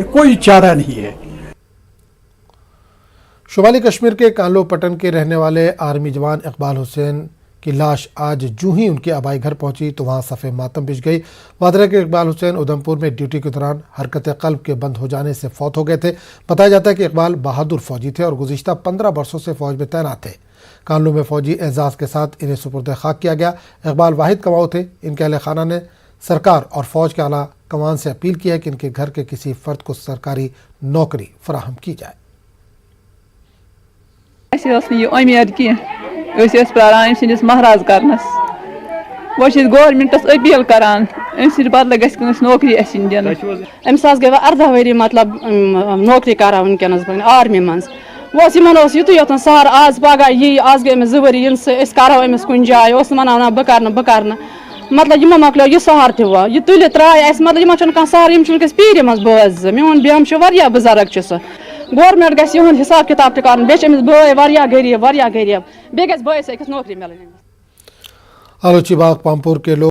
کوئی چارہ نہیں ہے۔ شمالی کشمیر کے کانلو پٹن کے رہنے والے آرمی جوان اقبال حسین کی لاش آج جو ہی ان کے آبائی گھر پہنچی تو وہاں صف ماتم بچھ گئی۔ مادرہ کے اقبال حسین ادھمپور میں ڈیوٹی کے دوران حرکت قلب کے بند ہو جانے سے فوت ہو گئے تھے۔ بتایا جاتا ہے کہ اقبال بہادر فوجی تھے اور گزشتہ 15 برسوں سے فوج میں تعینات تھے۔ کانلو میں فوجی اعزاز کے ساتھ انہیں سپرد خاک کیا گیا۔ اقبال واحد کماؤ تھے۔ ان کے اہل خانہ نے سرکار اور فوج کے اعلیٰ کمان سے اپیل کی ہے کہ ان کے گھر کے کسی فرد کو سرکاری نوکری فراہم کی جائے۔ امید کی پراران ام سندس مہراز کرنس بہت گورمنٹس اپیل کران ام سند بدلہ گھس نوکری دن امس گئی 18 ؤری مطلب نوکری کران ونکس آرمی مز یتھ یوتن سہر آز پگہ یی آز گئی 2 ؤری کرو امس کن جائے ونان بہ کر مطلب یہ مکلو یہ سہار تہ یہ تل ترائے اس مطلب یہ کھانا سہار ونکس پیرِ مز بوز میون بیہم بزرگ سہ گورمنٹ گھس یہ حساب کتاب تہ کرن بیس بھائی غریب بیٚیہِ گژھِ بٲیِس أکِس نوکری ملن۔ آلوچی باغ پامپور کے لوگ